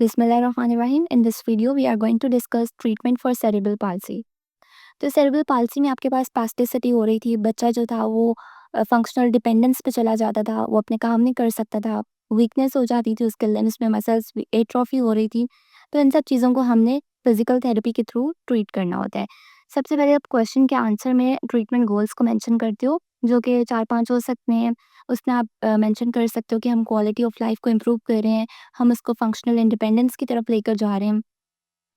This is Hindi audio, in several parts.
बिस्मिल्लाहिर्रहमानिर्रहीम। In this video we are going to discuss treatment for cerebral palsy. तो सेरेब्रल पाल्सी में आपके पास स्पास्टिसिटी हो रही थी, बच्चा जो था वो फंक्शनल डिपेंडेंस पे चला जाता था, वो अपने काम नहीं कर सकता था, वीकनेस हो जाती थी उसके लिम्स में, मसल्स एट्रोफी हो रही थी। तो इन सब चीज़ों को हमने फिजिकल थेरेपी के थ्रू ट्रीट करना होता है। सबसे पहले आप क्वेश्चन के आंसर में ट्रीटमेंट गोल्स को मेंशन करते हो, जो कि 4-5 हो सकते हैं। उसमें आप मेंशन कर सकते हो कि हम क्वालिटी ऑफ लाइफ को इम्प्रूव कर रहे हैं, हम उसको फंक्शनल इंडिपेंडेंस की तरफ लेकर जा रहे हैं।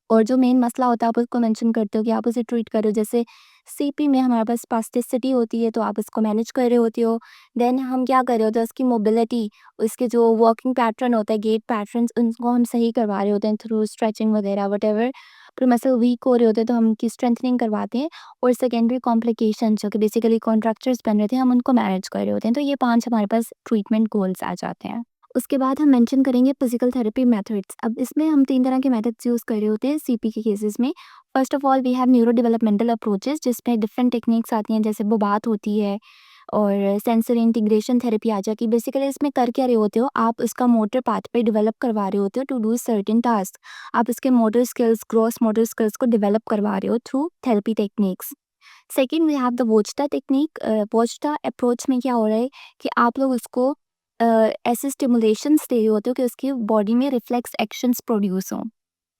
और जो मेन मसला होता है आप उसको मेंशन करते हो कि आप उसे ट्रीट कर रहे हो। जैसे सीपी में हमारे पास स्पास्टिसिटी होती है, तो आप उसको मैनेज कर रहे होते हो। देन हम क्या कर रहे होते हैं, उसकी मोबिलिटी, उसके जो वर्किंग पैटर्न होता है, गेट पैटर्न्स, उनको हम सही करवा रहे होते हैं थ्रू स्ट्रेचिंग वगैरह वटेवर। फिर मसल वीक हो रहे होते हैं तो हम उनकी स्ट्रेंथनिंग करवाते हैं। और सेकेंडरी कॉम्प्लिकेशन जो कि बेसिकली कॉन्ट्रैक्चर्स बन रहे थे, हम उनको मैनेज कर रहे होते हैं। तो ये 5 हमारे पास ट्रीटमेंट गोल्स आ जाते हैं। उसके बाद हम मेंशन करेंगे फिजिकल थेरेपी मेथड्स। अब इसमें हम 3 तरह के मेथड्स यूज़ कर रहे होते हैं सीपी के केसेस में। First of all we have neuro developmental approaches, जिसमें डिफरेंट टेक्निक्स आती हैं, जैसे बोबात होती है और सेंसरी इंटीग्रेशन थेरेपी आ जाती है। बेसिकली इसमें कर क्या रहे होते हो, आप इसका मोटर पाथवे डेवलप करवा रहे होते हो टू डू सर्टेन टास्क। आप इसके motor skills, gross motor skills को डेवलप करवा रहे हो through therapy techniques. Second we have the Vojta technique. Vojta approach में क्या हो रहा है कि आप लोग उसको ऐसे स्टिमुलेशंस दे रहे होते हो कि उसकी बॉडी में रिफ्लेक्स एक्शंस प्रोड्यूस हों।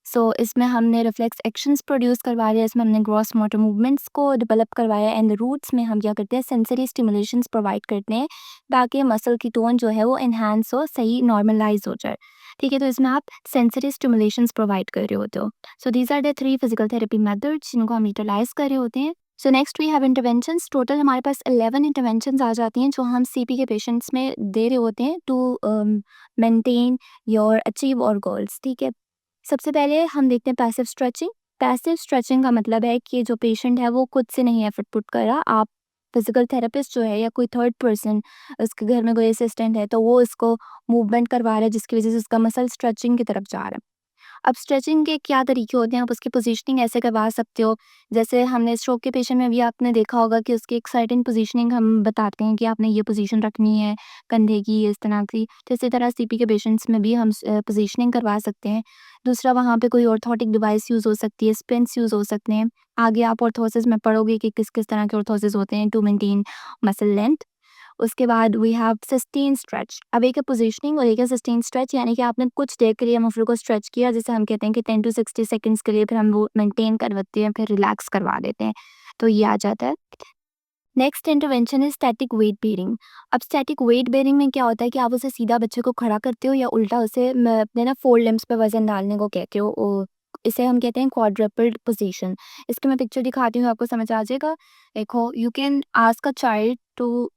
सो इसमें हमने रिफ्लेक्स एक्शंस प्रोड्यूस करवा रहे हैं, इसमें हमने ग्रॉस मोटर मूवमेंट्स को डेवलप करवाया। एंड रूट्स में हम क्या करते हैं, सेंसरी स्टिमुलेशंस प्रोवाइड करते हैं ताकि मसल की टोन जो है वो एनहांस हो, सही नॉर्मलाइज हो जाए। ठीक है, तो इसमें आप सेंसरी स्टिमुलेशंस प्रोवाइड कर रहे होते हो। So these are the 3 physical therapy methods जिनको हम यूटिलाइज कर रहे होते हैं। So next we have interventions. Total हमारे पास 11 इंटरवेंशंस आ जाती हैं जो हम सीपी के पेशेंट्स में दे रहे होते हैं टू मेंटेन योर अचीव और गोल्स। ठीक है, सबसे पहले हम देखते हैं पैसिव स्ट्रेचिंग। पैसिव स्ट्रेचिंग का मतलब है कि जो पेशेंट है वो खुद से नहीं एफर्ट पुट कर रहा, आप फिजिकल थेरेपिस्ट जो है या कोई थर्ड पर्सन, उसके घर में कोई असिस्टेंट है, तो वो इसको मूवमेंट करवा रहा है, जिसकी वजह से उसका मसल स्ट्रेचिंग की तरफ जा रहा है। अब स्ट्रेचिंग के क्या तरीके होते हैं, आप उसकी पोजीशनिंग ऐसे करवा सकते हो। जैसे हमने स्ट्रोक के पेशेंट में भी आपने देखा होगा कि उसकी एक सर्टेन पोजीशनिंग हम बताते हैं कि आपने ये पोजीशन रखनी है कंधे की, इस तरह की। तो इसी तरह सीपी के पेशेंट्स में भी हम पोजीशनिंग करवा सकते हैं। दूसरा, वहाँ पे कोई ऑर्थोटिक डिवाइस यूज़ हो सकती है, स्पेंस यूज़ हो सकते हैं। आगे आप ऑर्थोसिस में पढ़ोगे कि किस किस तरह के ऑर्थोसिस होते हैं टू मेंटेन मसल लेंथ। उसके बाद वी हैव सस्टेन स्ट्रेच। अब एक है पोजीशनिंग और एक है सस्टेन स्ट्रेच, यानी कि आपने कुछ देर के लिए मसल को स्ट्रेच किया, जैसे हम कहते हैं कि 10 टू 60 सेकंड्स के लिए, फिर हम वो मेंटेन करवाते हैं, फिर रिलैक्स करवा देते हैं। तो ये आ जाता है। Next intervention is static weight bearing. अब स्टैटिक वेट बेयरिंग में क्या होता है कि आप उसे सीधा बच्चे को खड़ा करते हो या उल्टा उसे अपने ना फोर लिम्स पे वजन डालने को कहते हो। इसे हम कहते हैं क्वाड्रपल्ड पोजीशन। इसकी मैं पिक्चर दिखाती हूँ, आपको समझ आ जाएगा। देखो, you can ask a child to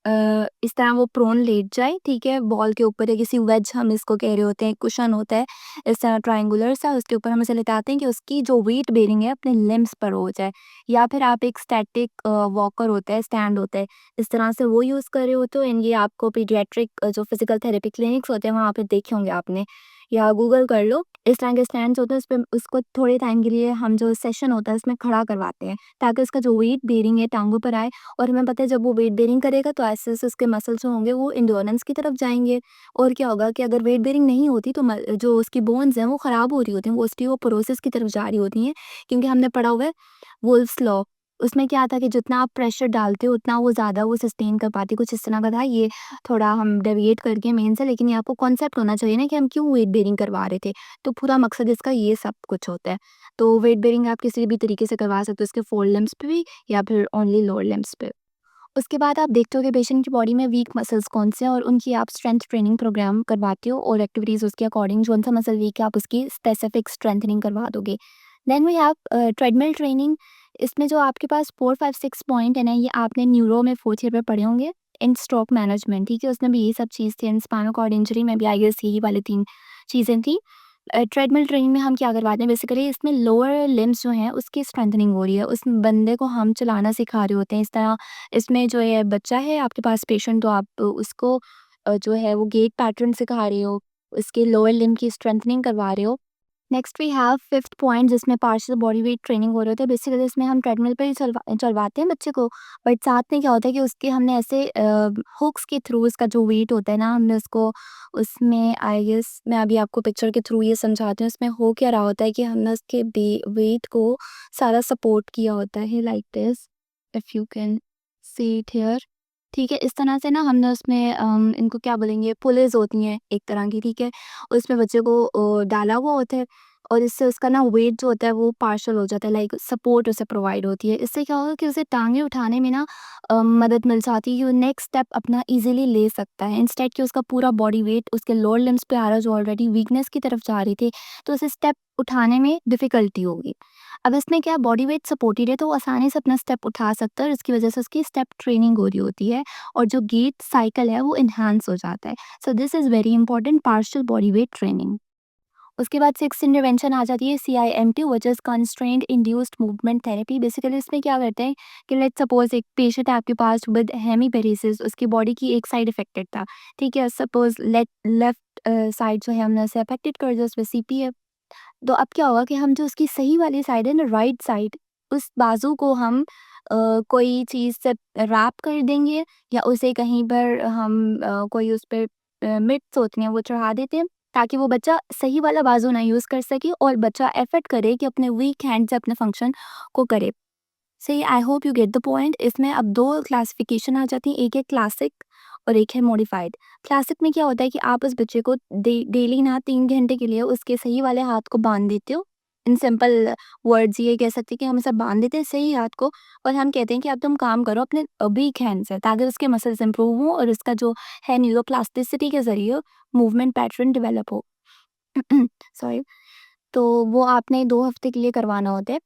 इस तरह वो प्रोन लेट जाए, ठीक है, बॉल के ऊपर या किसी वेज हम इसको कह रहे होते हैं, कुशन होता है इस तरह ट्रायंगुलर सा, उसके ऊपर हम इसे लेटाते हैं कि उसकी जो वेट बेरिंग है अपने लिम्स पर हो जाए। या फिर आप एक स्टैटिक वॉकर होता है, स्टैंड होता है, इस तरह से वो यूज़ कर रहे होते हो। एंड ये आपको पीडियाट्रिक जो फिजिकल थेरेपी क्लिनिक्स होते हैं वहाँ पे देखे होंगे आपने, या गूगल कर लो। इस तरह के स्टैंड्स होते हैं, उस पे उसको थोड़े टाइम के लिए हम जो सेशन होता है उसमें खड़ा करवाते हैं, ताकि उसका जो वेट बेरिंग है टांगों पर आए। और हमें पता है जब वो वेट बेरिंग करेगा तो ऐसे-ऐसे उसके मसल्स जो होंगे वो एंड्योरेंस की तरफ जाएँगे। और क्या होगा कि अगर वेट बेरिंग नहीं होती तो जो उसकी बोन्स हैं वो ख़राब हो रही होती हैं, वो ऑस्टियोपोरोसिस की तरफ जा रही होती हैं। क्योंकि हमने पढ़ा हुआ है वुल्फ्स लॉ, उसमें क्या था कि जितना आप प्रेशर डालते हो उतना वो ज़्यादा वो सस्टेन कर पाती है, कुछ इस तरह का था। ये थोड़ा हम डेविएट करके मेन से, लेकिन ये आपको कॉन्सेप्ट होना चाहिए ना कि हम क्यों वेट बेरिंग करवा रहे थे। तो पूरा मकसद इसका ये सब कुछ होता है। तो वेट बेरिंग आप किसी भी तरीके से करवा सकते हो, इसके फोर लिम्स पे भी या फिर ओनली लोअर लिम्स पे। उसके बाद आप देखते हो कि पेशेंट की बॉडी में वीक मसल्स कौन से हैं और उनकी आप स्ट्रेंथ ट्रेनिंग प्रोग्राम करवाते हो और एक्टिविटीज़ उसके अकॉर्डिंग जो सा मसल वीक है आप उसकी स्पेसिफिक स्ट्रेंथनिंग करवा दोगे। Then we have treadmill training. इसमें जो आपके पास 4, 5, 6 पॉइंट है ना, ये आपने न्यूरो में 4th ईयर में पढ़े होंगे। इन स्ट्रोक मैनेजमेंट, ठीक है, उसमें भी ये सब चीज़ थी। इन स्पाइनल कॉर्ड इंजरी में भी आई गेस यही वाली 3 चीज़ें थी। ट्रेडमिल ट्रेनिंग में हम क्या करवाते हैं, बेसिकली इसमें लोअर लिम्स जो हैं उसकी स्ट्रेंथनिंग हो रही है, उस बंदे को हम चलाना सिखा रहे होते हैं। इस तरह इसमें जो ये बच्चा है आपके पास पेशेंट, तो आप उसको जो है वो गेट पैटर्न सिखा रहे हो, उसके लोअर लिम्ब की स्ट्रेंथनिंग करवा रहे हो। Next we have fifth point जिसमें पार्शियल बॉडी वेट ट्रेनिंग हो रहे होते हैं। बेसिकली इसमें हम ट्रेडमिल पे ही चलवाते हैं बच्चे को, बट साथ में क्या होता है कि उसके हमने ऐसे हुक्स के थ्रू उसका जो वेट होता है ना, हमने उसको उसमें आई गेस मैं अभी आपको पिक्चर के थ्रू ये समझाती हूँ। इसमें हो क्या रहा होता है कि हमने उसके वेट को सारा सपोर्ट किया होता है like this, if you can see it here. ठीक है, इस तरह से ना हमने उसमें इनको क्या बोलेंगे, पुलेज होती हैं एक तरह की, ठीक है। उसमें बच्चे को डाला हुआ होता है और इससे उसका ना वेट जो होता है वो पार्शल हो जाता है, लाइक सपोर्ट उसे प्रोवाइड होती है। इससे क्या होगा कि उसे टांगे उठाने में ना मदद मिल जाती है कि वो नेक्स्ट स्टेप अपना इजीली ले सकता है, इंस्टेड कि उसका पूरा बॉडी वेट उसके लोअर लिम्स पे आ रहा है जो ऑलरेडी वीकनेस की तरफ जा रही थी, तो उसे स्टेप उठाने में डिफ़िकल्टी होगी। अब इसमें क्या बॉडी वेट सपोर्टेड है तो वो आसानी से अपना स्टेप उठा सकता है और इसकी वजह से उसकी स्टेप ट्रेनिंग हो रही होती है और जो गेट साइकिल है वो एनहांस हो जाता है। So this is very important partial body weight training. उसके बाद सिक्स्थ इंटरवेंशन आ जाती है CIMT which is constraint induced movement therapy. Basically इसमें क्या करते हैं कि लेट्स सपोज एक पेशेंट है आपके पास विद हेमीपेरेसिस, उसकी बॉडी की एक साइड इफेक्टेड था, ठीक है। सपोज लेफ्ट साइड जो है हमने उसे अफेक्टेड कर दिया, उसमें CP है। तो अब क्या होगा कि हम जो उसकी सही वाली साइड है ना, राइट साइड, उस बाजू को हम कोई चीज़ से रैप कर देंगे या उसे कहीं पर हम कोई उस पे मिट्स होती हैं वो चढ़ा देते हैं, ताकि वो बच्चा सही वाला बाजू ना यूज़ कर सके और बच्चा एफर्ट करे कि अपने वीक हैंड से अपने फंक्शन को करे। सही, I hope you get the point. इसमें अब 2 क्लासिफ़िकेशन आ जाती हैं, एक है क्लासिक और एक है मॉडिफाइड। क्लासिक में क्या होता है कि आप उस बच्चे को डेली ना 3 घंटे के लिए उसके सही वाले हाथ को बाँध देते हो। इन सिंपल वर्ड्स ये कह सकते हैं कि हम उसे बाँध देते हैं सही हाथ को और हम कहते हैं कि अब तुम काम करो अपने वीक हैंड से, ताकि उसके मसल्स इम्प्रूव हों और उसका जो है न्यूरोप्लास्टिसिटी के ज़रिए मूवमेंट पैटर्न डेवलप हो। सॉरी। तो वो आपने 2 हफ्ते के लिए करवाना होता है।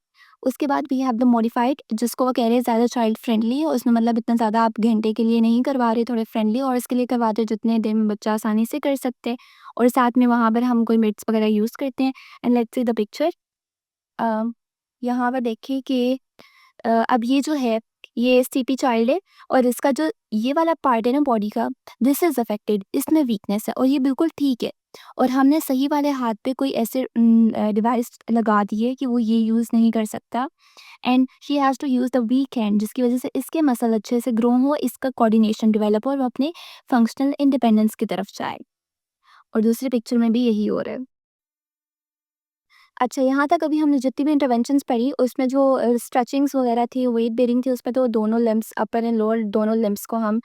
उसके बाद वी हैव द मॉडिफाइड जिसको वो कह रहे हैं ज़्यादा चाइल्ड फ्रेंडली है, उसमें मतलब इतना ज़्यादा आप घंटे के लिए नहीं करवा रहे, थोड़े फ्रेंडली और इसके लिए करवाते हो जितने दिन में बच्चा आसानी से कर सकते हैं और साथ में वहाँ पर हम कोई मिट्स वगैरह यूज़ करते हैं। And let's see the picture. Uh, यहाँ पर देखिए कि अब ये जो है ये CP चाइल्ड है और इसका जो ये वाला पार्ट है ना बॉडी का, दिस इज़ अफेक्टेड, इसमें वीकनेस है और ये बिल्कुल ठीक है और हमने सही वाले हाथ पे कोई ऐसे डिवाइस लगा दी है कि वो ये यूज़ नहीं कर सकता and she has to use the weak hand, जिसकी वजह से इसके मसल अच्छे से ग्रो हो, इसका कोऑर्डिनेशन डेवलप हो और वो अपने फंक्शनल इंडिपेंडेंस की तरफ जाए। और दूसरी पिक्चर में भी यही हो रहा है। अच्छा, यहाँ तक अभी हमने जितनी भी इंटरवेंशंस पढ़ी उसमें जो स्ट्रेचिंग्स वगैरह थी, वेट बेयरिंग थी, उसमें तो दोनों लिम्ब्स अपर एंड लोअर दोनों लिम्ब्स को हम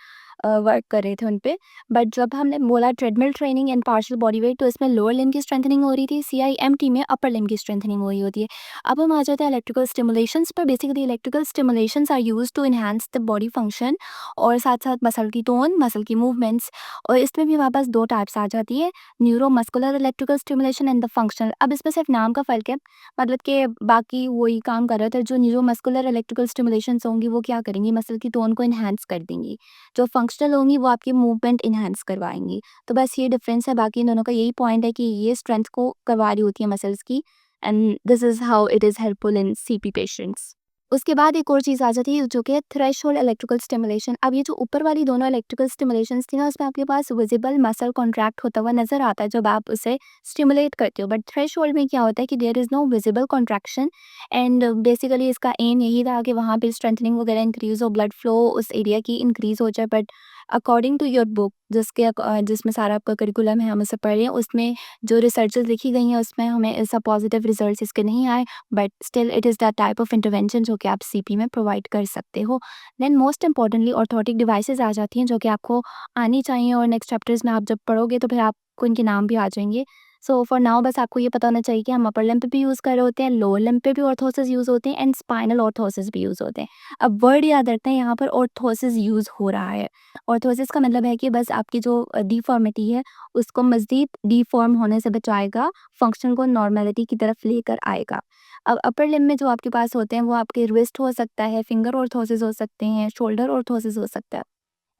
वर्क कर रहे थे उन पे। बट जब हमने बोला treadmill training and partial body wait, तो इसमें लोअर लिम्ब की स्ट्रेंथनिंग हो रही थी, CIMT में अपर लिम्ब की स्ट्रेंथनिंग हो रही होती है। अब हम आ जाते हैं इलेक्ट्रिकल स्टिमुलेशंस पर। Basically electrical stimulations are used to enhance the body function और साथ-साथ मसल की टोन, मसल की मूवमेंट्स। और इसमें भी हमारे पास 2 टाइप्स आ जाती है, neuromuscular electrical stimulation and the functional. अब इसमें सिर्फ नाम का फ़र्क है, मतलब कि बाकी वही काम कर रहे थे। जो न्यूरोमस्कुलर इलेक्ट्रिकल स्टिमुलेशंस होंगी वो क्या करेंगी, मसल की टोन को एनहांस कर देंगी। जो फंक्शनल होंगी वो आपकी मूवमेंट एनहांस करवाएँगी। तो बस ये डिफरेंस है, बाकी इन दोनों का यही पॉइंट है कि ये स्ट्रेंथ को करवा रही होती है मसल्स की and this is how it is helpful in CP patients. उसके बाद एक और चीज़ आ जाती है जो कि है थ्रेशोल्ड इलेक्ट्रिकल स्टिमुलेशन। अब ये जो ऊपर वाली दोनों इलेक्ट्रिकल स्टिमुलेशंस थी ना, उसमें आपके पास विजिबल मसल कॉन्ट्रैक्ट होता हुआ नज़र आता है जब आप उसे स्टिमुलेट करते हो। बट थ्रेशोल्ड में क्या होता है कि there is no visible contraction and basically इसका एम यही था कि वहाँ पे स्ट्रेंथनिंग वगैरह इंक्रीज़ हो, ब्लड फ्लो उस एरिया की इंक्रीज़ हो जाए। But according to your book जिसमें सारा आपका करिकुलम है हम उसे पढ़ रहे हैं, उसमें जो रिसर्चेस लिखी गई हैं उसमें हमें ऐसा पॉजिटिव रिजल्ट्स इसके नहीं आए। But still it is that type of intervention जो कि आप CP में प्रोवाइड कर सकते हो। Then most importantly orthotic devices आ जाती हैं जो कि आपको आनी चाहिए और नेक्स्ट चैप्टर्स में आप जब पढ़ोगे तो फिर आपको इनके नाम भी आ जाएंगे। सो फॉर नाउ बस आपको ये पता होना चाहिए कि हम अपर लिम्ब पे भी यूज़ कर रहे होते हैं, लोअर लिम्ब पे भी ऑर्थोसिस यूज़ होते हैं एंड स्पाइनल ऑर्थोसिस भी यूज़ होते हैं। अब वर्ड याद रखते हैं, यहाँ पर ऑर्थोसिस यूज़ हो रहा है। ऑर्थोसिस का मतलब है कि बस आपकी जो डिफ़ॉर्मिटी है उसको मज़ीद डिफ़ॉर्म होने से बचाएगा, फंक्शन को नॉर्मैलिटी की तरफ लेकर आएगा। अब अपर लिम्ब में जो आपके पास होते हैं वो आपके रिस्ट हो सकता है, फिंगर ऑर्थोसिस हो सकते हैं, शोल्डर ऑर्थोसिस हो सकता है।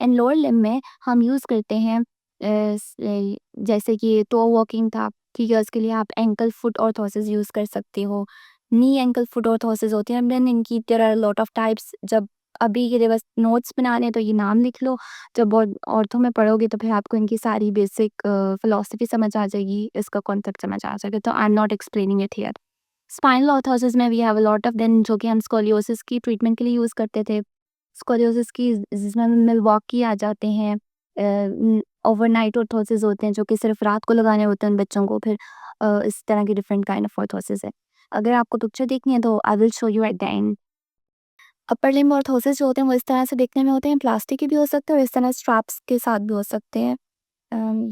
एंड लोअर लिम्ब में हम यूज़ करते हैं जैसे कि टो वॉकिंग था, ठीक है, उसके लिए आप एंकल फुट ऑर्थोसिस यूज़ कर सकते हो। नी एंकल फुट ऑर्थोसिस होती है, देन इनकी there are lot of types. जब अभी के लिए बस नोट्स बनाने हैं तो ये नाम लिख लो। जब बहुत ऑर्थो में पढ़ोगे तो फिर आपको इनकी सारी बेसिक फिलॉसफी समझ आ जाएगी, इसका कॉन्सेप्ट समझ आ जाएगा। तो I am not explaining it here. Spinal orthosis में we have a lot of then जो कि हम स्कोलियोसिस की ट्रीटमेंट के लिए यूज़ करते थे। स्कोलियोसिस की जिसमें मिल्वॉकी आ जाते हैं। ओवरनाइट ऑर्थोसिस होते हैं जो कि सिर्फ रात को लगाने होते हैं उन बच्चों को। फिर इस तरह की डिफरेंट काइंड ऑफ ऑर्थोसिस है। अगर आपको पिक्चर देखनी है तो I will show you at the end. Upper limb orthosis जो होते हैं वो इस तरह से दिखने में होते हैं, प्लास्टिक के भी हो सकते हैं और इस तरह स्ट्रैप्स के साथ भी हो सकते हैं।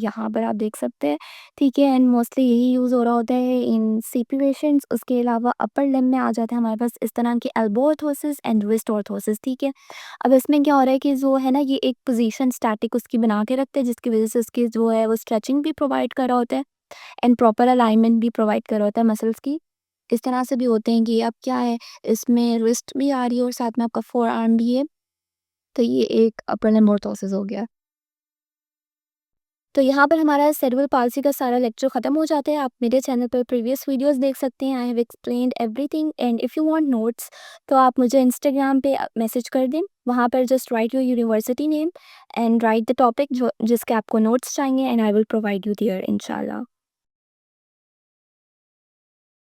यहाँ पर आप देख सकते हैं, ठीक है। एंड मोस्टली यही यूज़ हो रहा होता है इन सीपी पेशेंट्स। उसके अलावा अपर लिम्ब में आ जाते हैं हमारे पास इस तरह के elbow orthosis and wrist orthosis, ठीक है। अब इसमें क्या हो रहा है कि जो है ना ये एक पोजीशन स्टैटिक उसकी बना के रखते हैं जिसकी वजह से उसकी जो है वो स्ट्रेचिंग भी प्रोवाइड कर रहा होता है एंड प्रॉपर अलाइनमेंट भी प्रोवाइड कर रहा होता है मसल्स की। इस तरह से भी होते हैं कि अब क्या है, इसमें रिस्ट भी आ रही है और साथ में आपका फोर आर्म भी है। तो ये एक अपर लिम्ब ऑर्थोसिस हो गया। तो यहाँ पर हमारा सेरेब्रल पाल्सी का सारा लेक्चर ख़त्म हो जाता है। आप मेरे चैनल पर प्रीवियस वीडियोस देख सकते हैं। I have explained everything and if you want notes तो आप मुझे इंस्टाग्राम पे मैसेज कर दें। वहाँ पर just write your university name and write the topic जो जिसके आपको नोट्स चाहिए and I will provide you there इंशाल्लाह।